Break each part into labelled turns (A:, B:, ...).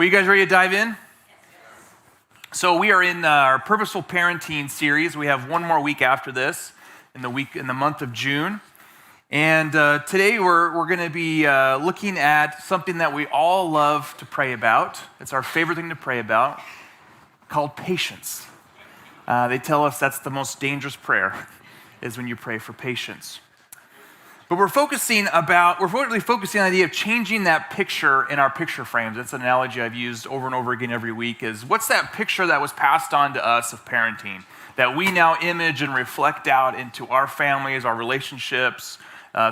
A: Well, you guys ready to dive in? So we are in our Purposeful Parenting series. We have one more week after this in the month of June. And today we're going to be looking at something that we all love to pray about. It's our favorite thing to pray about, called patience. They tell us that's the most dangerous prayer, is when you pray for patience. But we're really focusing on the idea of changing that picture in our picture frames. That's an analogy I've used over and over again every week, is what's that picture that was passed on to us of parenting that we now image and reflect out into our families, our relationships,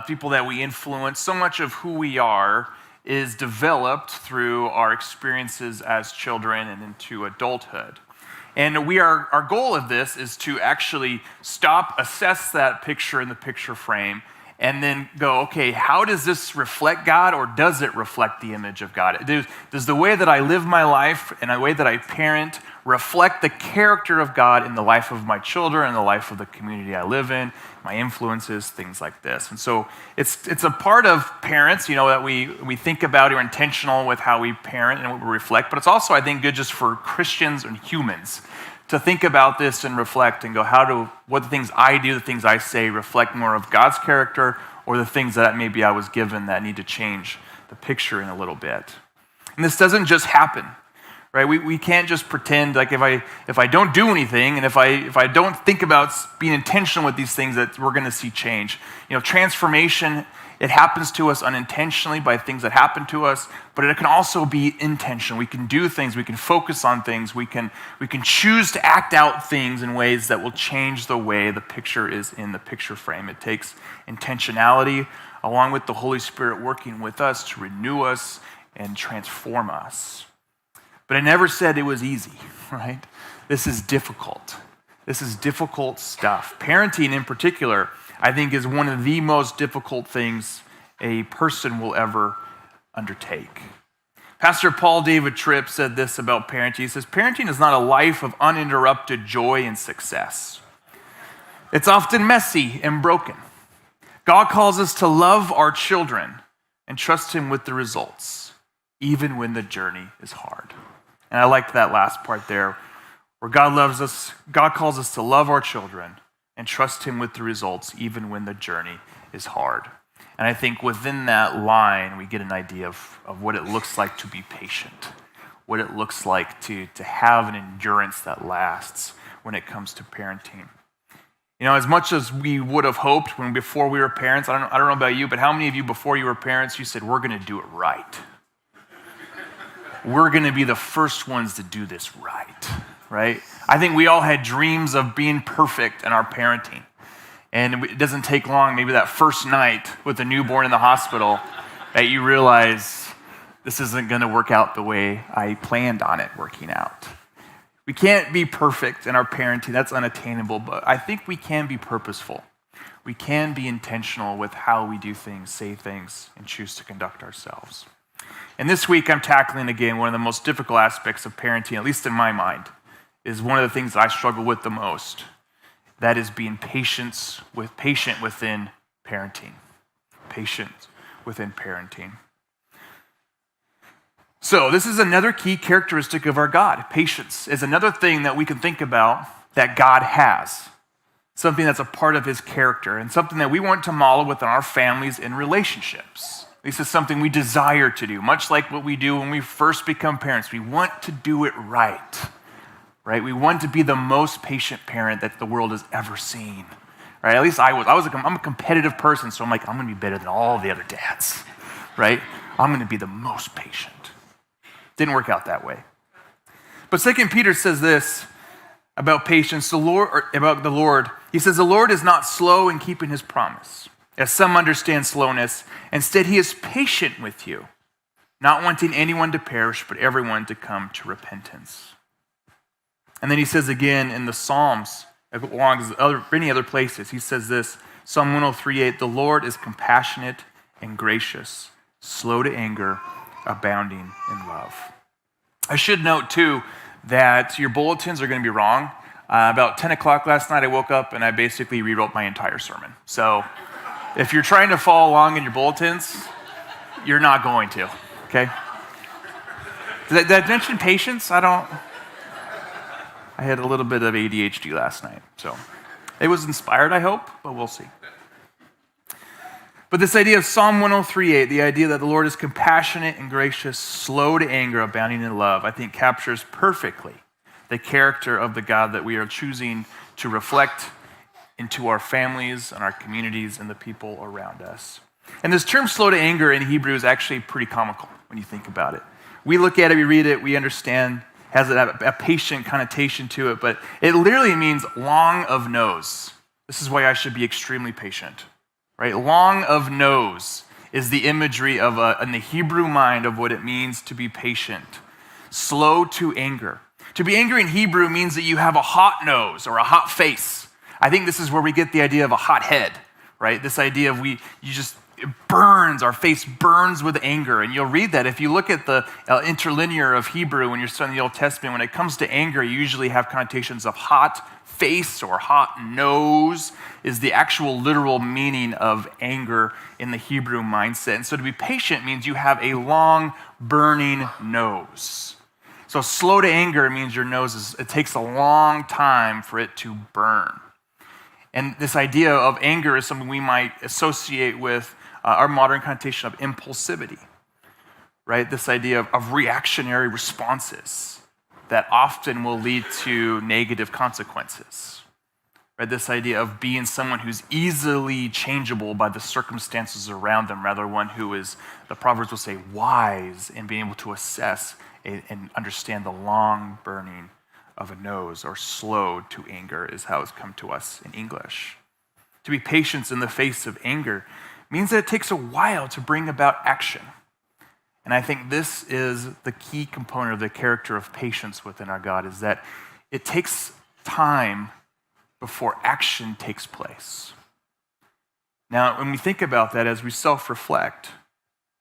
A: people that we influence. So much of who we are is developed through our experiences as children and into adulthood. And our goal of this is to actually stop, assess that picture in the picture frame, and then go, okay, how does this reflect God, or does it reflect the image of God? Does the way that I live my life and the way that I parent reflect the character of God in the life of my children and the life of the community I live in, my influences, things like this? And so it's a part of parents, that we think about, or intentional with how we parent and what we reflect, but it's also, I think, good just for Christians and humans to think about this and reflect and go, what the things I do, the things I say reflect more of God's character, or the things that maybe I was given that need to change the picture in a little bit. And this doesn't just happen, right? We can't just pretend like if I don't do anything, and if I don't think about being intentional with these things, that we're going to see change. Transformation, it happens to us unintentionally by things that happen to us, but it can also be intentional. We can do things, we can focus on things, we can choose to act out things in ways that will change the way the picture is in the picture frame. It takes intentionality along with the Holy Spirit working with us to renew us and transform us. But I never said it was easy, right? This is difficult. This is difficult stuff. Parenting in particular, I think, is one of the most difficult things a person will ever undertake. Pastor Paul David Tripp said this about parenting. He says, parenting is not a life of uninterrupted joy and success. It's often messy and broken. God calls us to love our children and trust Him with the results, even when the journey is hard. And I liked that last part there, where God calls us to love our children and trust Him with the results, even when the journey is hard. And I think within that line, we get an idea of what it looks like to be patient, what it looks like to have an endurance that lasts when it comes to parenting. As much as we would have hoped before we were parents, I don't know about you, but how many of you before you were parents, you said, we're going to do it right. We're going to be the first ones to do this right? I think we all had dreams of being perfect in our parenting. And it doesn't take long, maybe that first night with a newborn in the hospital, that you realize this isn't going to work out the way I planned on it working out. We can't be perfect in our parenting. That's unattainable. But I think we can be purposeful. We can be intentional with how we do things, say things, and choose to conduct ourselves. And this week I'm tackling, again, one of the most difficult aspects of parenting, at least in my mind, is one of the things that I struggle with the most. That is being patient within parenting. Patient within parenting. So this is another key characteristic of our God. Patience is another thing that we can think about that God has. Something that's a part of His character, and something that we want to model within our families and relationships. This is something we desire to do, much like what we do when we first become parents. We want to do it right? We want to be the most patient parent that the world has ever seen, right? At least I'm a competitive person, so I'm going to be better than all the other dads, right? I'm going to be the most patient. Didn't work out that way. But 2 Peter says this about patience, about the Lord. He says, the Lord is not slow in keeping His promise, as some understand slowness. Instead, He is patient with you, not wanting anyone to perish, but everyone to come to repentance. And then he says again in the Psalms, along with many other places, he says this, Psalm 103:8, the Lord is compassionate and gracious, slow to anger, abounding in love. I should note, too, that your bulletins are going to be wrong. About 10 o'clock last night, I woke up and I basically rewrote my entire sermon. So if you're trying to follow along in your bulletins, you're not going to, okay? Did I mention patience? I had a little bit of ADHD last night, so it was inspired, I hope, but we'll see. But this idea of Psalm 103:8, the idea that the Lord is compassionate and gracious, slow to anger, abounding in love, I think captures perfectly the character of the God that we are choosing to reflect into our families and our communities and the people around us. And this term slow to anger in Hebrew is actually pretty comical when you think about it. We look at it, we read it, we understand, has a patient connotation to it, but it literally means long of nose. This is why I should be extremely patient, right? Long of nose is the imagery of in the Hebrew mind of what it means to be patient. Slow to anger. To be angry in Hebrew means that you have a hot nose or a hot face. I think this is where we get the idea of a hot head, right? This idea of it burns, our face burns with anger. And you'll read that if you look at the interlinear of Hebrew when you're studying the Old Testament, when it comes to anger, you usually have connotations of hot face or hot nose is the actual literal meaning of anger in the Hebrew mindset. And so to be patient means you have a long burning nose. So slow to anger means your nose it takes a long time for it to burn. And this idea of anger is something we might associate with our modern connotation of impulsivity, right? This idea of reactionary responses that often will lead to negative consequences, right? This idea of being someone who's easily changeable by the circumstances around them, rather one who is, the Proverbs will say, wise in being able to assess and understand the long burning of a nose, or slow to anger is how it's come to us in English. To be patient in the face of anger means that it takes a while to bring about action. And I think this is the key component of the character of patience within our God, is that it takes time before action takes place. Now, when we think about that, as we self-reflect,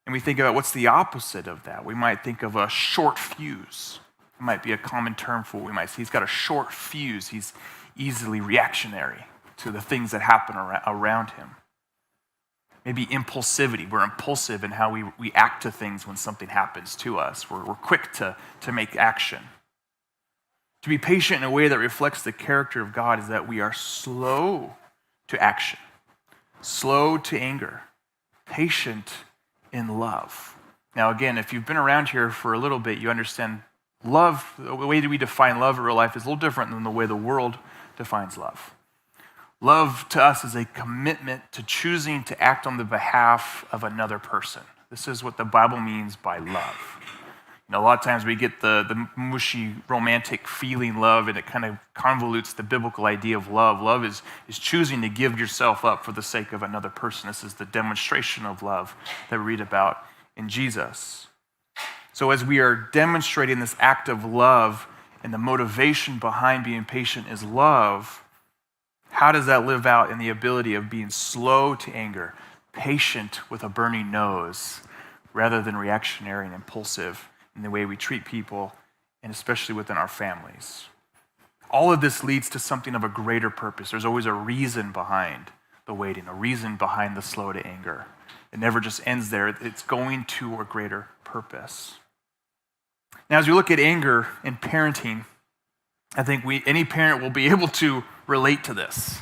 A: and we think about what's the opposite of that, we might think of a short fuse. It might be a common term for what we might see. He's got a short fuse. He's easily reactionary to the things that happen around him. Maybe impulsivity. We're impulsive in how we act to things when something happens to us. We're quick to make action. To be patient in a way that reflects the character of God is that we are slow to action, slow to anger, patient in love. Now, again, if you've been around here for a little bit, you understand love, the way that we define love in real life is a little different than the way the world defines love. Love to us is a commitment to choosing to act on the behalf of another person. This is what the Bible means by love. You know, a lot of times we get the mushy, romantic feeling love, and it kind of convolutes the biblical idea of love. Love is choosing to give yourself up for the sake of another person. This is the demonstration of love that we read about in Jesus. So as we are demonstrating this act of love, and the motivation behind being patient is love, how does that live out in the ability of being slow to anger, patient with a burning nose, rather than reactionary and impulsive in the way we treat people, and especially within our families? All of this leads to something of a greater purpose. There's always a reason behind the waiting, a reason behind the slow to anger. It never just ends there. It's going to a greater purpose. Now, as we look at anger in parenting, I think any parent will be able to relate to this.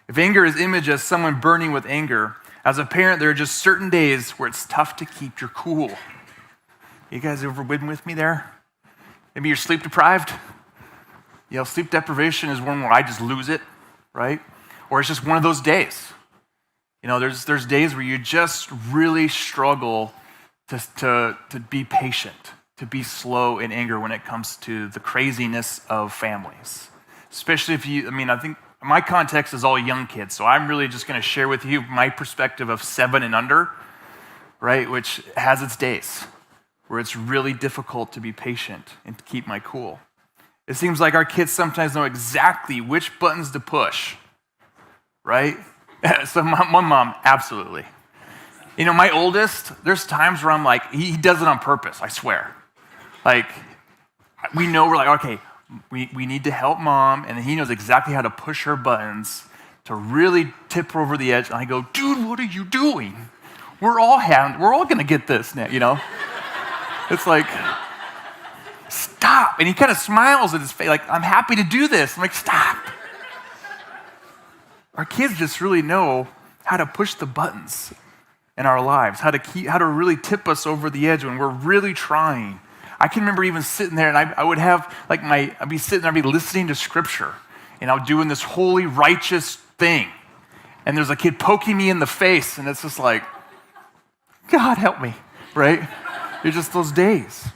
A: If anger is imaged as someone burning with anger, as a parent, there are just certain days where it's tough to keep your cool. You guys ever been with me there? Maybe you're sleep deprived. You know, sleep deprivation is one where I just lose it, right? Or it's just one of those days. You know, there's days where you just really struggle to be patient, to be slow in anger when it comes to the craziness of families. Especially I think my context is all young kids, so I'm really just going to share with you my perspective of 7 and under, right, which has its days where it's really difficult to be patient and to keep my cool. It seems like our kids sometimes know exactly which buttons to push, right? So one mom, absolutely. You know, my oldest, there's times where I'm like, he does it on purpose, I swear. Like, we know we're like, okay, we need to help mom, and he knows exactly how to push her buttons to really tip her over the edge. And I go, dude, what are you doing? We're all going to get this now, you know? It's like, stop. And he kind of smiles at his face, like, I'm happy to do this. I'm like, stop. Our kids just really know how to push the buttons in our lives, how to really tip us over the edge when we're really trying. I can remember even sitting there, and I would have, like, I'd be sitting there, I'd be listening to scripture, and I was doing this holy, righteous thing. And there's a kid poking me in the face, and it's just like, God help me, right? There's just those days.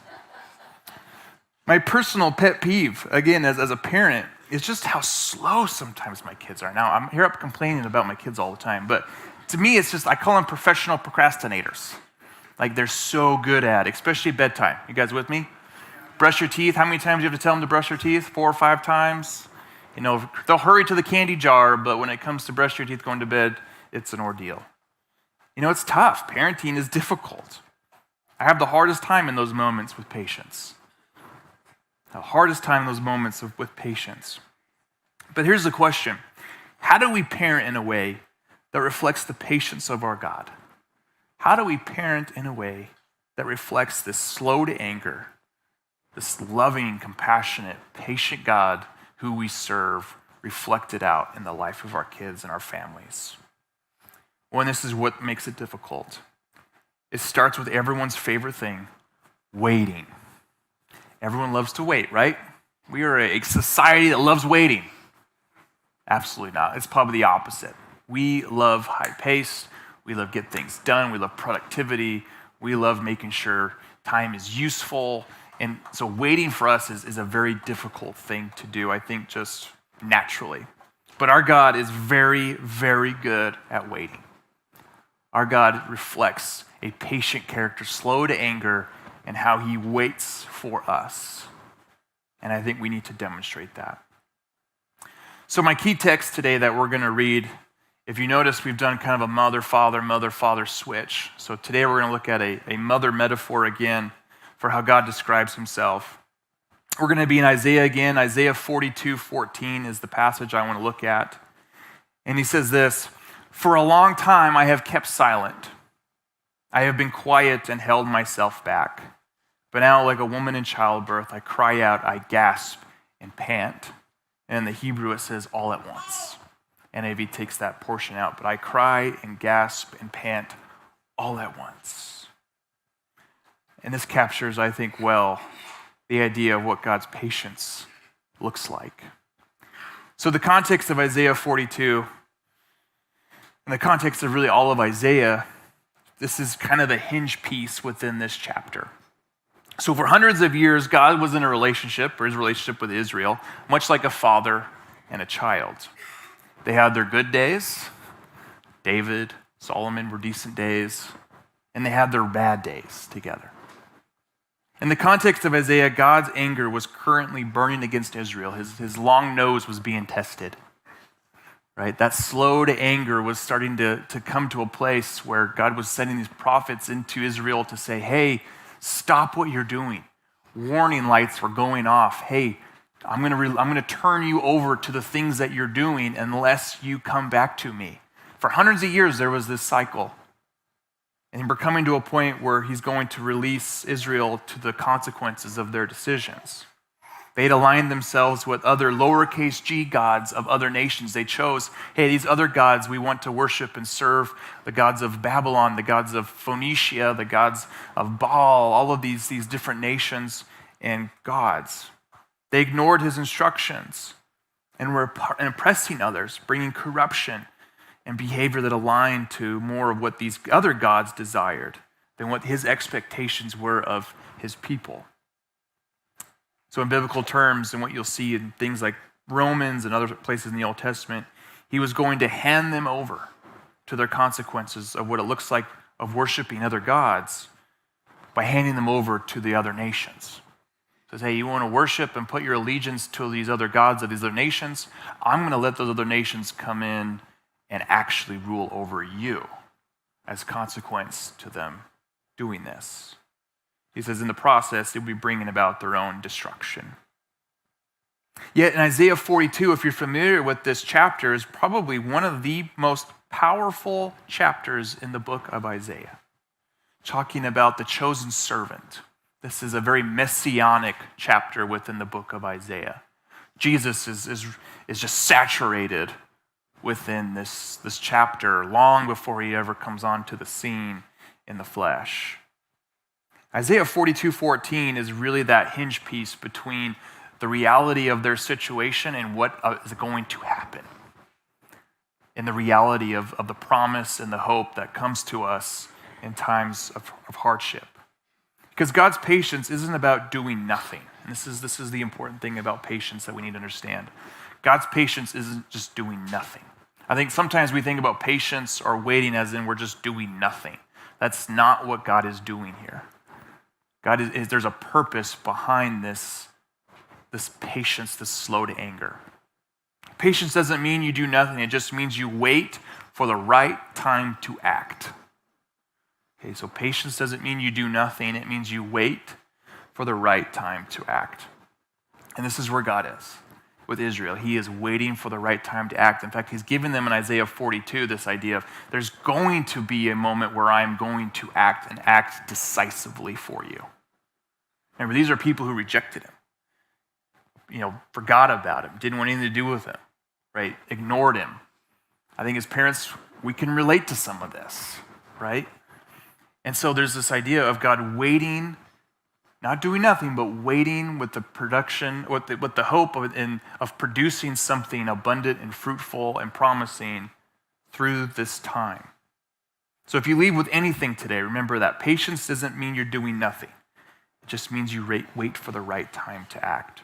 A: My personal pet peeve, again, as a parent, is just how slow sometimes my kids are. Now, I'm here up complaining about my kids all the time, but to me, it's just, I call them professional procrastinators. Like, they're so good at it, especially bedtime. You guys with me? Brush your teeth. How many times do you have to tell them to brush their teeth? 4 or 5 times? You know, they'll hurry to the candy jar, but when it comes to brush your teeth going to bed, it's an ordeal. You know, it's tough. Parenting is difficult. I have the hardest time in those moments with patience. The hardest time in those moments with patience. But here's the question. How do we parent in a way that reflects the patience of our God? How do we parent in a way that reflects this slow to anger, this loving, compassionate, patient God who we serve, reflected out in the life of our kids and our families? Well, and this is what makes it difficult. It starts with everyone's favorite thing, waiting. Everyone loves to wait, right? We are a society that loves waiting. Absolutely not. It's probably the opposite. We love high pace. We love get things done. We love productivity. We love making sure time is useful. And so waiting for us is a very difficult thing to do, I think, just naturally. But our God is very, very good at waiting. Our God reflects a patient character, slow to anger, and how he waits for us. And I think we need to demonstrate that. So my key text today that we're going to read, if you notice, we've done kind of a mother-father switch. So today we're going to look at a mother metaphor again for how God describes himself. We're going to be in Isaiah again. Isaiah 42:14 is the passage I want to look at. And he says this, "For a long time I have kept silent. I have been quiet and held myself back. But now, like a woman in childbirth, I cry out, I gasp and pant." And in the Hebrew it says all at once. NAV takes that portion out. But I cry and gasp and pant all at once. And this captures, I think, well, the idea of what God's patience looks like. So the context of Isaiah 42, and the context of really all of Isaiah, this is kind of the hinge piece within this chapter. So for hundreds of years, God was in a relationship, or his relationship with Israel, much like a father and a child. They had their good days. David, Solomon were decent days. And they had their bad days together. In the context of Isaiah, God's anger was currently burning against Israel. His long nose was being tested. Right? That slow to anger was starting to come to a place where God was sending these prophets into Israel to say, hey, stop what you're doing. Warning lights were going off. Hey, I'm going to turn you over to the things that you're doing unless you come back to me. For hundreds of years, there was this cycle. And we're coming to a point where he's going to release Israel to the consequences of their decisions. They'd aligned themselves with other lowercase g gods of other nations. They chose, hey, these other gods we want to worship and serve, the gods of Babylon, the gods of Phoenicia, the gods of Baal, all of these different nations and gods. They ignored his instructions and were oppressing others, bringing corruption and behavior that aligned to more of what these other gods desired than what his expectations were of his people. So in biblical terms, and what you'll see in things like Romans and other places in the Old Testament, he was going to hand them over to their consequences of what it looks like of worshiping other gods by handing them over to the other nations. He says, hey, you want to worship and put your allegiance to these other gods of these other nations? I'm going to let those other nations come in and actually rule over you as consequence to them doing this. He says in the process, they'll be bringing about their own destruction. Yet in Isaiah 42, if you're familiar with this chapter, is probably one of the most powerful chapters in the book of Isaiah, talking about the chosen servant, This is a very messianic chapter within the book of Isaiah. Jesus is just saturated within this chapter long before he ever comes onto the scene in the flesh. Isaiah 42:14 is really that hinge piece between the reality of their situation and what is going to happen, and the reality of the promise and the hope that comes to us in times of hardship. Because God's patience isn't about doing nothing. And this is the important thing about patience that we need to understand. God's patience isn't just doing nothing. I think sometimes we think about patience or waiting as in we're just doing nothing. That's not what God is doing here. There's a purpose behind this patience, this slow to anger. Patience doesn't mean you do nothing. It just means you wait for the right time to act. Okay, so patience doesn't mean you do nothing. It means you wait for the right time to act. And this is where God is with Israel. He is waiting for the right time to act. In fact, he's given them in Isaiah 42 this idea of there's going to be a moment where I'm going to act and act decisively for you. Remember, these are people who rejected him, forgot about him, didn't want anything to do with him, right? Ignored him. I think as parents, we can relate to some of this, right? And so there's this idea of God waiting, not doing nothing, but waiting with the production, with the hope of producing something abundant and fruitful and promising through this time. So if you leave with anything today, remember that patience doesn't mean you're doing nothing. It just means you wait for the right time to act.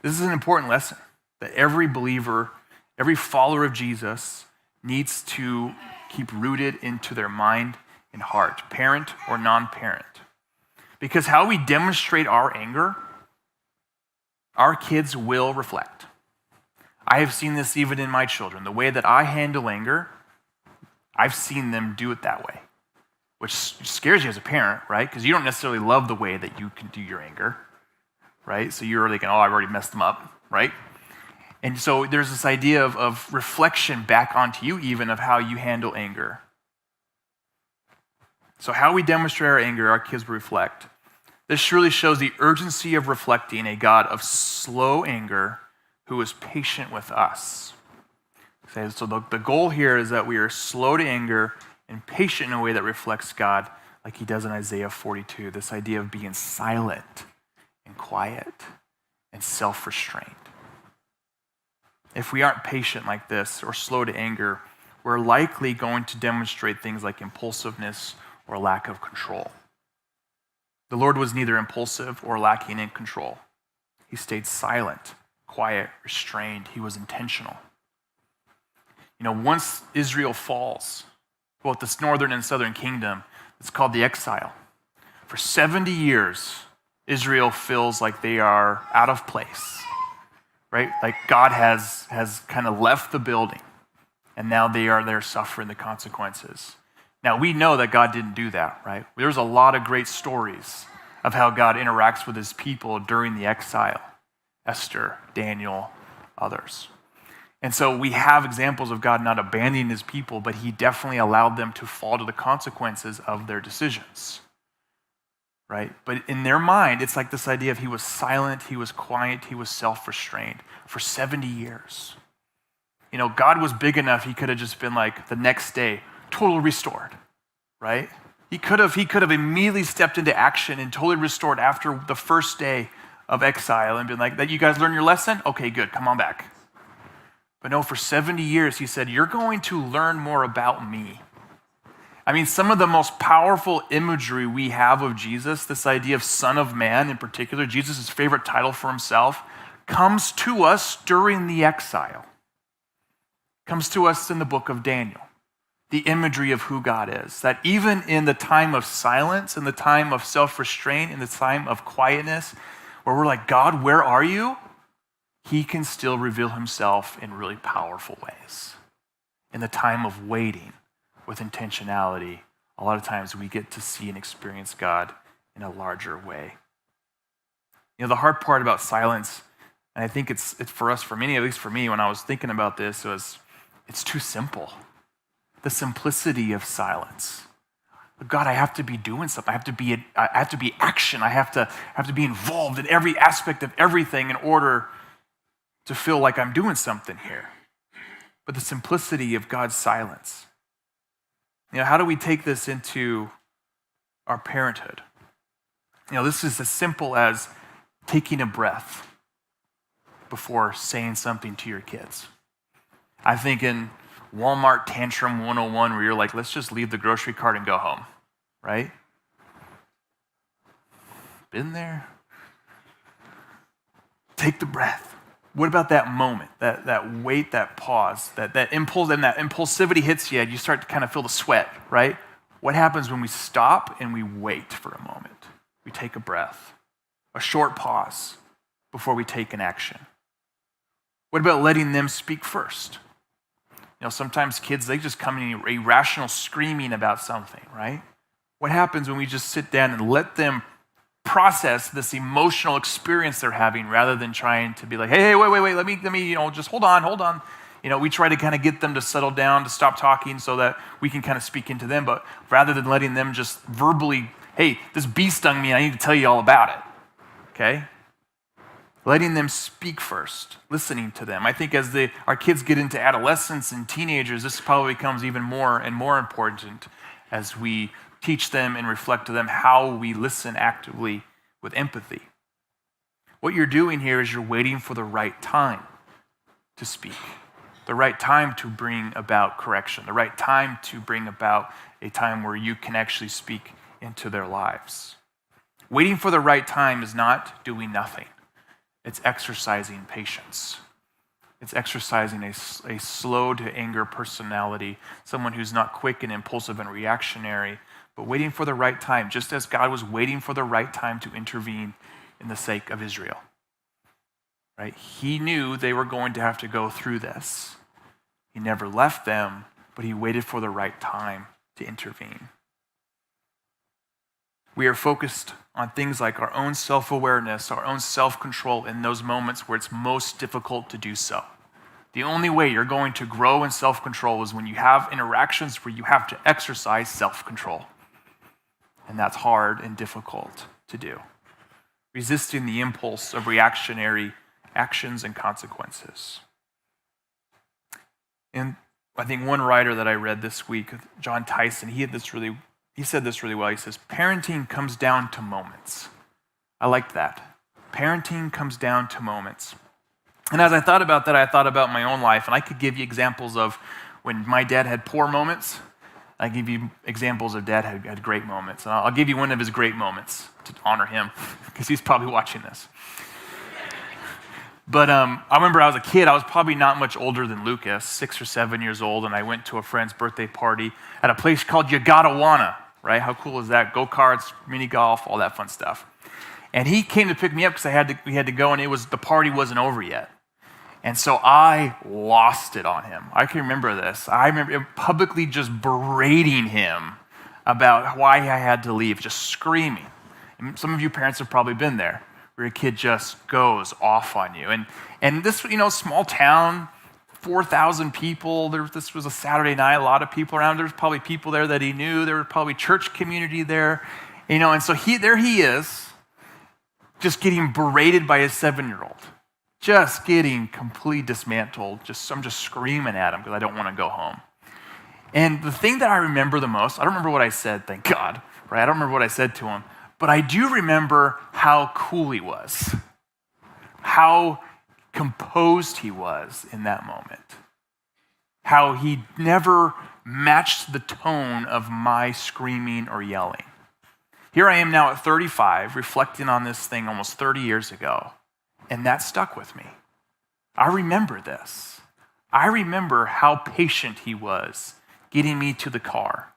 A: This is an important lesson that every believer, every follower of Jesus needs to keep rooted into their mind and heart, parent or non-parent. Because how we demonstrate our anger, our kids will reflect. I have seen this even in my children. The way that I handle anger, I've seen them do it that way, which scares you as a parent, right? Because you don't necessarily love the way that you can do your anger, right? So you're thinking, I've already messed them up, right? And so there's this idea of reflection back onto you even of how you handle anger. So how we demonstrate our anger, our kids will reflect. This surely shows the urgency of reflecting a God of slow anger who is patient with us. Okay, so the goal here is that we are slow to anger and patient in a way that reflects God like he does in Isaiah 42, this idea of being silent and quiet and self-restrained. If we aren't patient like this or slow to anger, we're likely going to demonstrate things like impulsiveness or lack of control. The Lord was neither impulsive or lacking in control. He stayed silent, quiet, restrained. He was intentional. Once Israel falls, both this northern and southern kingdom, it's called the exile. For 70 years, Israel feels like they are out of place, right? Like God has kind of left the building, and now they are there suffering the consequences. Now, we know that God didn't do that, right? There's a lot of great stories of how God interacts with his people during the exile. Esther, Daniel, others. And so we have examples of God not abandoning his people, but he definitely allowed them to fall to the consequences of their decisions, right? But in their mind, it's like this idea of he was silent, he was quiet, he was self-restrained for 70 years. God was big enough, he could have just been like the next day, totally restored, right? He could have immediately stepped into action and totally restored after the first day of exile and been like, that you guys learned your lesson? Okay, good, come on back. But no, for 70 years, he said, you're going to learn more about me. I mean, some of the most powerful imagery we have of Jesus, this idea of Son of Man in particular, Jesus' favorite title for himself, comes to us during the exile. Comes to us in the book of Daniel. The imagery of who God is. That even in the time of silence, in the time of self-restraint, in the time of quietness, where we're like, God, where are you? He can still reveal himself in really powerful ways. In the time of waiting with intentionality, a lot of times we get to see and experience God in a larger way. The hard part about silence, and I think it's for us, for many, at least for me, when I was thinking about this, it's too simple. The simplicity of silence. God, I have to be doing something. I have to be action. I have to be involved in every aspect of everything in order to feel like I'm doing something here. But the simplicity of God's silence. How do we take this into our parenthood? This is as simple as taking a breath before saying something to your kids. I think in Walmart Tantrum 101, where you're like, let's just leave the grocery cart and go home, right? Been there? Take the breath. What about that moment, that wait, that pause, that impulse, and that impulsivity hits you, and you start to kind of feel the sweat, right? What happens when we stop and we wait for a moment? We take a breath, a short pause before we take an action. What about letting them speak first? Sometimes kids, they just come in irrational screaming about something, right? What happens when we just sit down and let them process this emotional experience they're having rather than trying to be like, hey, wait, let me, just hold on. We try to kind of get them to settle down, to stop talking so that we can kind of speak into them, but rather than letting them just verbally, hey, this bee stung me, I need to tell you all about it, okay? Letting them speak first, listening to them. I think as our kids get into adolescence and teenagers, this probably becomes even more and more important as we teach them and reflect to them how we listen actively with empathy. What you're doing here is you're waiting for the right time to speak, the right time to bring about correction, the right time to bring about a time where you can actually speak into their lives. Waiting for the right time is not doing nothing. It's exercising patience. It's exercising a slow to anger personality, someone who's not quick and impulsive and reactionary, but waiting for the right time, just as God was waiting for the right time to intervene in the sake of Israel. Right? He knew they were going to have to go through this. He never left them, but he waited for the right time to intervene. We are focused on things like our own self-awareness, our own self-control in those moments where it's most difficult to do so. The only way you're going to grow in self-control is when you have interactions where you have to exercise self-control. And that's hard and difficult to do. Resisting the impulse of reactionary actions and consequences. And I think one writer that I read this week, John Tyson, he said this really well. He says, parenting comes down to moments. I liked that. Parenting comes down to moments. And as I thought about that, I thought about my own life, and I could give you examples of when my dad had poor moments. I give you examples of dad had great moments. And I'll give you one of his great moments to honor him, because he's probably watching this. But I remember I was a kid. I was probably not much older than Lucas, 6 or 7 years old, and I went to a friend's birthday party at a place called You Gotta Wanna, right? How cool is that? Go-karts, mini golf, all that fun stuff. And he came to pick me up because we had to go, and the party wasn't over yet. And so I lost it on him. I can remember this. I remember publicly just berating him about why I had to leave, just screaming. And some of you parents have probably been there, where your kid just goes off on you. And this, small town, 4,000 people. This was a Saturday night, a lot of people around. There was probably people there that he knew. There was probably church community there. And so there he is, just getting berated by his 7-year-old. Just getting completely dismantled. I'm just screaming at him because I don't want to go home. And the thing that I remember the most, I don't remember what I said, thank God, right? I don't remember what I said to him, but I do remember how cool he was, how composed he was in that moment, how he never matched the tone of my screaming or yelling. Here I am now at 35, reflecting on this thing almost 30 years ago. And that stuck with me. I remember this. I remember how patient he was getting me to the car.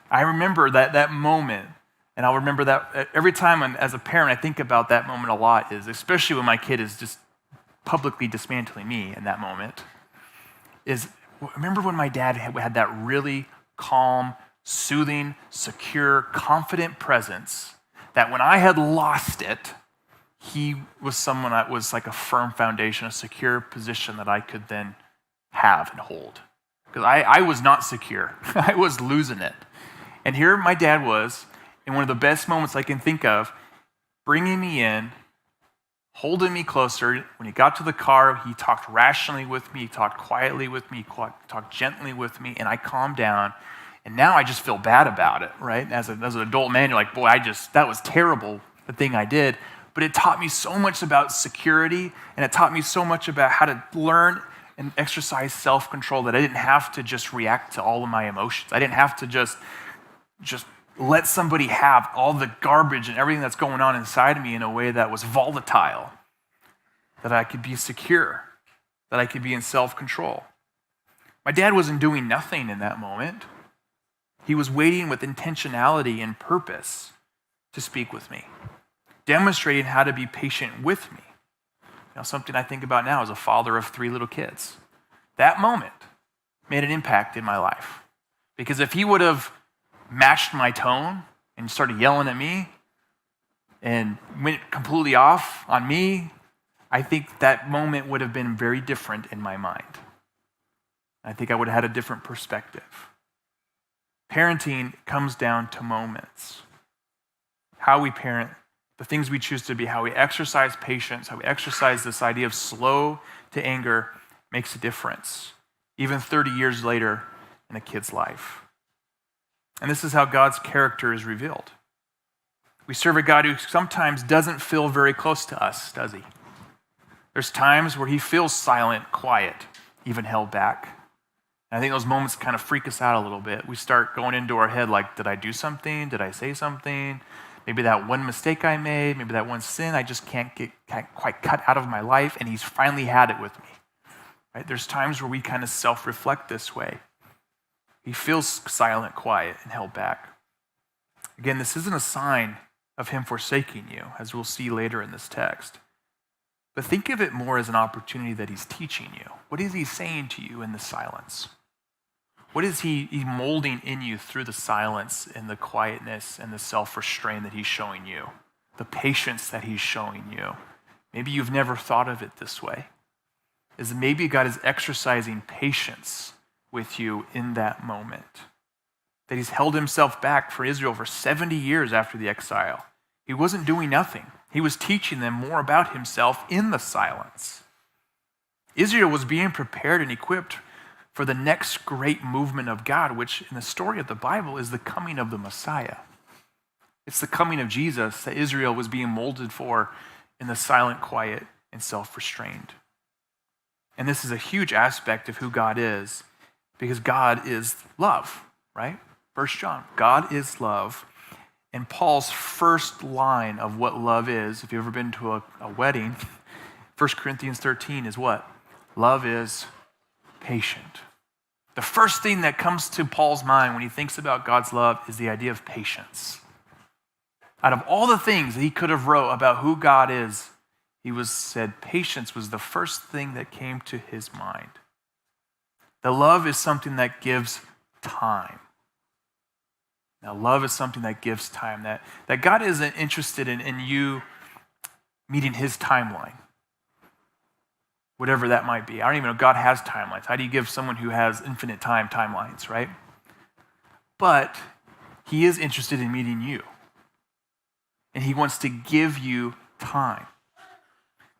A: I remember that moment, and I'll remember that every time as a parent I think about that moment a lot, is especially when my kid is just publicly dismantling me in that moment, is remember when my dad had that really calm, soothing, secure, confident presence that when I had lost it, he was someone that was like a firm foundation, a secure position that I could then have and hold. Because I was not secure. I was losing it. And here my dad was, in one of the best moments I can think of, bringing me in, holding me closer. When he got to the car, he talked rationally with me, he talked quietly with me, he talked gently with me, and I calmed down. And now I just feel bad about it, right? As an adult man, you're like, boy, that was terrible, the thing I did. But it taught me so much about security, and it taught me so much about how to learn and exercise self-control that I didn't have to just react to all of my emotions. I didn't have to just let somebody have all the garbage and everything that's going on inside of me in a way that was volatile, that I could be secure, that I could be in self-control. My dad wasn't doing nothing in that moment. He was waiting with intentionality and purpose to speak with me, demonstrating how to be patient with me. Something I think about now as a father of 3 little kids. That moment made an impact in my life. Because if he would have matched my tone and started yelling at me and went completely off on me, I think that moment would have been very different in my mind. I think I would have had a different perspective. Parenting comes down to moments. How we parent, the things we choose to be, how we exercise patience, how we exercise this idea of slow to anger makes a difference, even 30 years later in a kid's life. And this is how God's character is revealed. We serve a God who sometimes doesn't feel very close to us, does he? There's times where he feels silent, quiet, even held back. And I think those moments kind of freak us out a little bit. We start going into our head like, did I do something? Did I say something? Maybe that one mistake I made, maybe that one sin I just can't quite cut out of my life, and he's finally had it with me. Right? There's times where we kind of self-reflect this way. He feels silent, quiet, and held back. Again, this isn't a sign of him forsaking you, as we'll see later in this text. But think of it more as an opportunity that he's teaching you. What is he saying to you in the silence? What is he molding in you through the silence and the quietness and the self-restraint that he's showing you? The patience that he's showing you. Maybe you've never thought of it this way. Is maybe God is exercising patience with you in that moment. That he's held himself back for Israel for 70 years after the exile. He wasn't doing nothing. He was teaching them more about himself in the silence. Israel was being prepared and equipped for the next great movement of God, which in the story of the Bible is the coming of the Messiah. It's the coming of Jesus that Israel was being molded for in the silent, quiet, and self-restrained. And this is a huge aspect of who God is, because God is love, right? 1 John, God is love. And Paul's first line of what love is, if you've ever been to a wedding, 1 Corinthians 13 is what? Love is patient. The first thing that comes to Paul's mind when he thinks about God's love is the idea of patience. Out of all the things that he could have wrote about who God is, said patience was the first thing that came to his mind. The love is something that gives time. Now, love is something that gives time, that God isn't interested in you meeting his timeline, whatever that might be. I don't even know if God has timelines. How do you give someone who has infinite time timelines, right? But he is interested in meeting you, and he wants to give you time.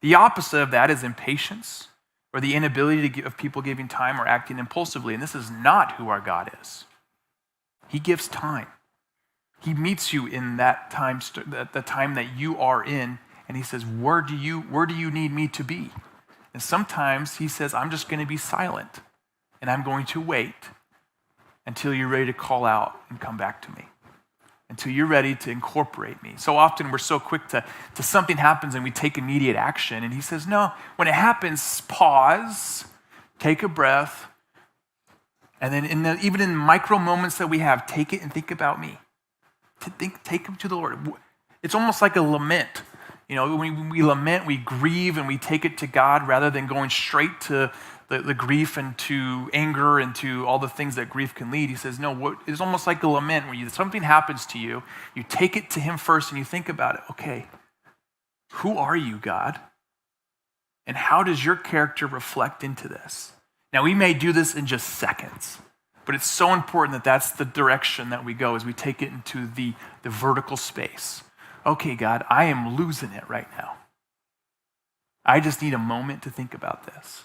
A: The opposite of that is impatience, or the inability of people giving time or acting impulsively, and this is not who our God is. He gives time. He meets you in that time, the time that you are in, and he says, where do you need me to be? And sometimes he says, I'm just going to be silent, and I'm going to wait until you're ready to call out and come back to me, until you're ready to incorporate me. So often we're so quick to something happens and we take immediate action, and he says, no, when it happens, pause, take a breath, and then even in micro moments that we have, take it and think about me. Take them to the Lord. It's almost like a lament. When we lament, we grieve and we take it to God rather than going straight to the grief and to anger and to all the things that grief can lead. He says, no, it's almost like a lament where something happens to you, you take it to him first and you think about it. Okay, who are you, God? And how does your character reflect into this? Now, we may do this in just seconds. But it's so important that that's the direction that we go as we take it into the vertical space. Okay, God, I am losing it right now. I just need a moment to think about this.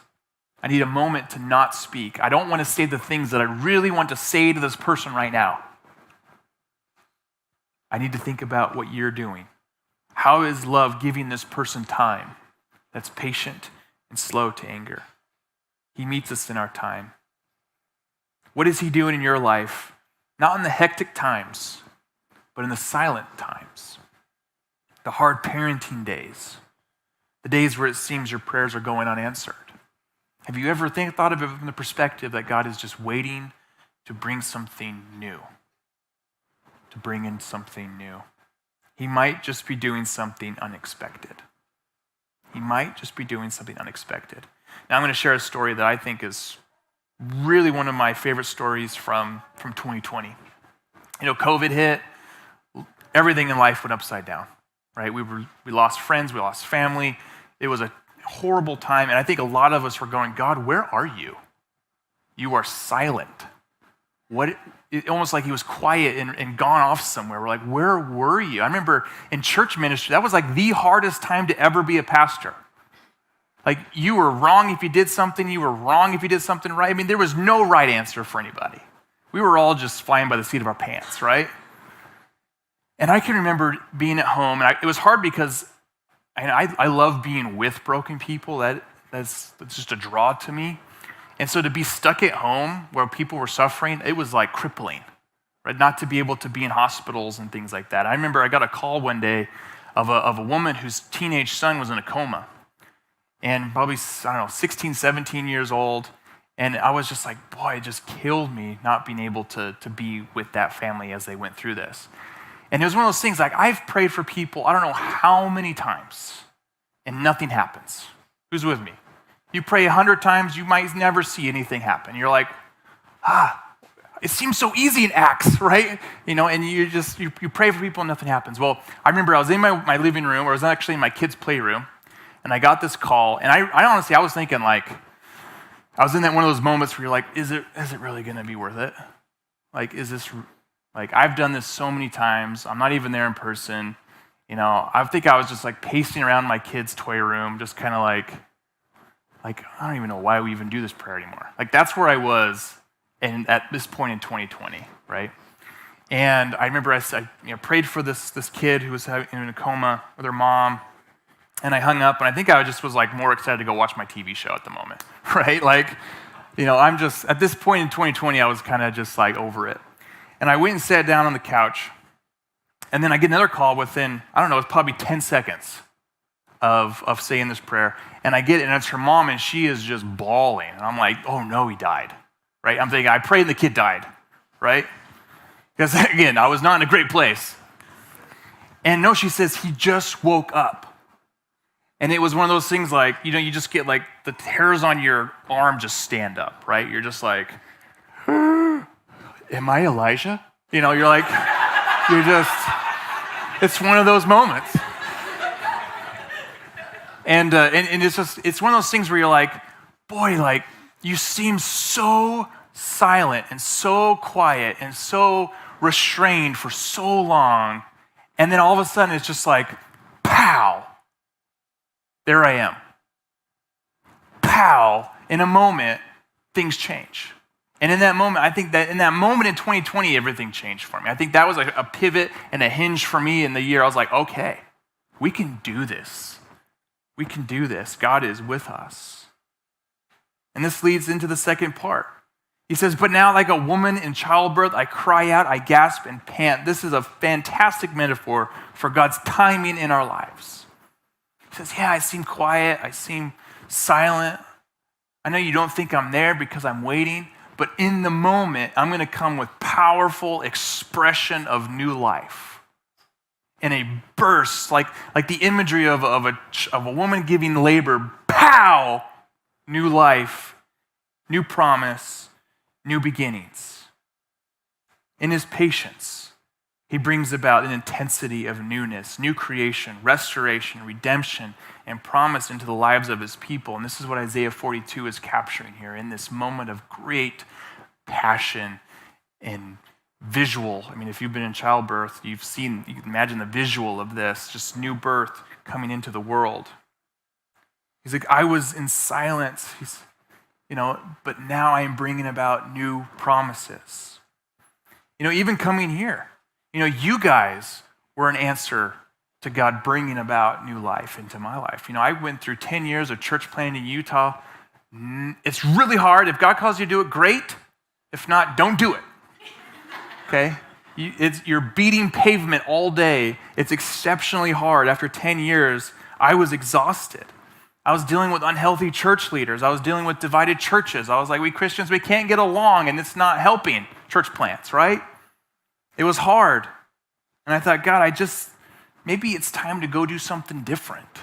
A: I need a moment to not speak. I don't want to say the things that I really want to say to this person right now. I need to think about what you're doing. How is love giving this person time that's patient and slow to anger? He meets us in our time. What is he doing in your life? Not in the hectic times, but in the silent times. The hard parenting days. The days where it seems your prayers are going unanswered. Have you ever thought of it from the perspective that God is just waiting to bring something new? To bring in something new. He might just be doing something unexpected. He might just be doing something unexpected. Now I'm going to share a story that I think is really one of my favorite stories from 2020. COVID hit, everything in life went upside down, right? We lost friends, we lost family. It was a horrible time, and I think a lot of us were going, God, where are you? You are silent. It almost like he was quiet and gone off somewhere. We're like, where were you? I remember in church ministry, that was like the hardest time to ever be a pastor. Like, you were wrong if you did something, you were wrong if you did something right. I mean, there was no right answer for anybody. We were all just flying by the seat of our pants, right? And I can remember being at home, and it was hard because I love being with broken people. That's just a draw to me. And so to be stuck at home where people were suffering, it was like crippling, right? Not to be able to be in hospitals and things like that. I remember I got a call one day of a woman whose teenage son was in a coma. And probably, 16, 17 years old. And I was just like, boy, it just killed me not being able to be with that family as they went through this. And it was one of those things, like, I've prayed for people, I don't know how many times, and nothing happens. Who's with me? You pray 100 times, you might never see anything happen. You're like, it seems so easy in Acts, right? And you pray for people and nothing happens. Well, I remember I was in my living room, or I was actually in my kids' playroom, and I got this call, and I honestly, I was thinking, like, I was in that one of those moments where you're like, is it really going to be worth it? Like, is this, like, I've done this so many times. I'm not even there in person. I think I was just like pacing around my kids' toy room, just kind of like, I don't even know why we even do this prayer anymore. Like, that's where I was at this point in 2020, right? And I remember I prayed for this kid who was in a coma with her mom. And I hung up, and I think I just was like more excited to go watch my TV show at the moment, right? Like, I'm just, at this point in 2020, I was kind of just like over it. And I went and sat down on the couch, and then I get another call within, I don't know, it's probably 10 seconds of saying this prayer. And I get it, and it's her mom, and she is just bawling. And I'm like, oh no, he died, right? I'm thinking, I prayed and the kid died, right? Because again, I was not in a great place. And no, she says, he just woke up. And it was one of those things like, you just get like the hairs on your arm just stand up, right? You're just like, am I Elijah? You're like, it's one of those moments. And it's one of those things where you're like, boy, like, you seem so silent and so quiet and so restrained for so long. And then all of a sudden it's just like, pow. There I am. Pow, in a moment, things change. And in that moment, I think that in that moment in 2020, everything changed for me. I think that was like a pivot and a hinge for me in the year. I was like, okay, we can do this. We can do this. God is with us. And this leads into the second part. He says, but now like a woman in childbirth, I cry out, I gasp and pant. This is a fantastic metaphor for God's timing in our lives. He says, yeah, I seem quiet, I seem silent. I know you don't think I'm there because I'm waiting, but in the moment, I'm going to come with powerful expression of new life. In a burst, like the imagery of a woman giving labor, pow, new life, new promise, new beginnings. In his patience, he brings about an intensity of newness, new creation, restoration, redemption, and promise into the lives of his people. And this is what Isaiah 42 is capturing here in this moment of great passion and visual. I mean, if you've been in childbirth, you can imagine the visual of this, just new birth coming into the world. He's like, I was in silence, but now I am bringing about new promises. Even coming here, you guys were an answer to God bringing about new life into my life. I went through 10 years of church planting in Utah. It's really hard. If God calls you to do it, great. If not, don't do it. Okay? You're beating pavement all day. It's exceptionally hard. After 10 years, I was exhausted. I was dealing with unhealthy church leaders. I was dealing with divided churches. I was like, we Christians, we can't get along, and it's not helping church plants, right? It was hard. And I thought, God, maybe it's time to go do something different.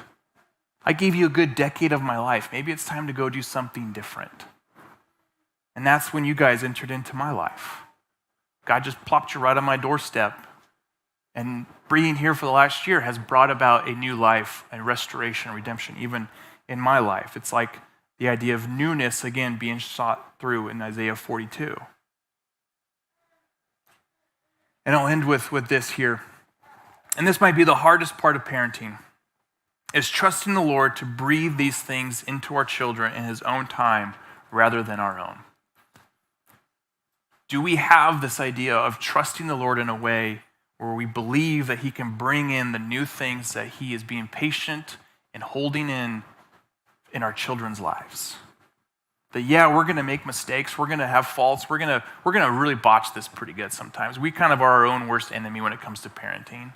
A: I gave you a good decade of my life. Maybe it's time to go do something different. And that's when you guys entered into my life. God just plopped you right on my doorstep. And being here for the last year has brought about a new life and restoration, redemption, even in my life. It's like the idea of newness, again, being sought through in Isaiah 42. And I'll end with this here. And this might be the hardest part of parenting, is trusting the Lord to breathe these things into our children in his own time rather than our own. Do we have this idea of trusting the Lord in a way where we believe that he can bring in the new things that he is being patient and holding in our children's lives? That, we're going to make mistakes, we're going to have faults, we're going to really botch this pretty good sometimes. We kind of are our own worst enemy when it comes to parenting.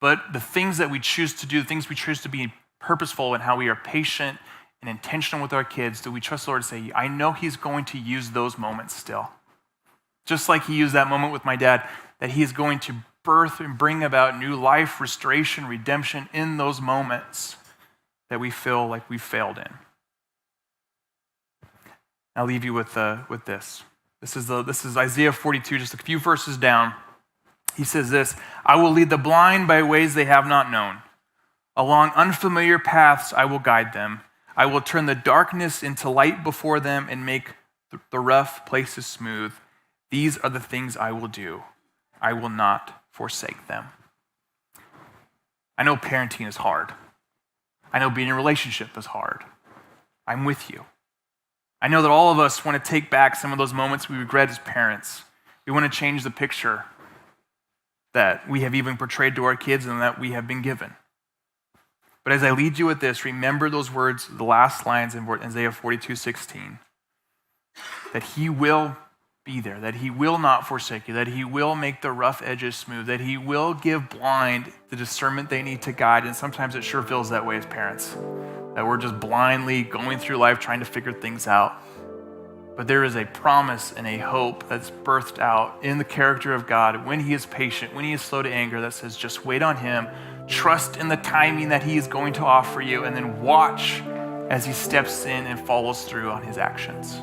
A: But the things that we choose to do, the things we choose to be purposeful in how we are patient and intentional with our kids, do we trust the Lord to say, I know he's going to use those moments still. Just like he used that moment with my dad, that he is going to birth and bring about new life, restoration, redemption in those moments that we feel like we failed in. I'll leave you with this. This is Isaiah 42, just a few verses down. He says this, I will lead the blind by ways they have not known. Along unfamiliar paths I will guide them. I will turn the darkness into light before them and make the rough places smooth. These are the things I will do. I will not forsake them. I know parenting is hard. I know being in a relationship is hard. I'm with you. I know that all of us want to take back some of those moments we regret as parents. We want to change the picture that we have even portrayed to our kids and that we have been given. But as I lead you with this, remember those words, the last lines in Isaiah 42:16, that he will be there, that he will not forsake you, that he will make the rough edges smooth, that he will give blind the discernment they need to guide. And sometimes it sure feels that way as parents, that we're just blindly going through life trying to figure things out. But there is a promise and a hope that's birthed out in the character of God when he is patient, when he is slow to anger, that says just wait on him, trust in the timing that he is going to offer you, and then watch as he steps in and follows through on his actions.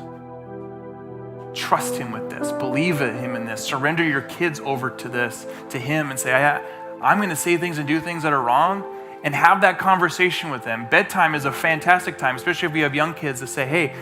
A: Trust him with this. Believe in him in this. Surrender your kids over to this, to him, and say, I'm going to say things and do things that are wrong, and have that conversation with them. Bedtime is a fantastic time, especially if you have young kids, to say, hey,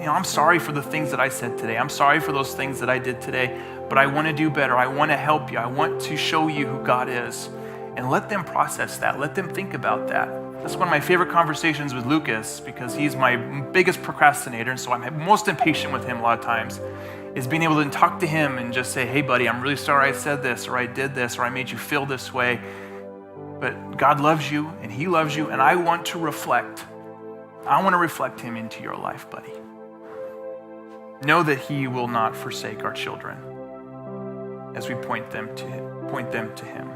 A: I'm sorry for the things that I said today. I'm sorry for those things that I did today, but I want to do better. I want to help you. I want to show you who God is. And let them process that. Let them think about that. That's one of my favorite conversations with Lucas, because he's my biggest procrastinator, and so I'm most impatient with him a lot of times, is being able to talk to him and just say, hey buddy, I'm really sorry I said this, or I did this, or I made you feel this way. But God loves you, and he loves you, and I want to reflect him into your life, buddy. Know that he will not forsake our children as we point them to him.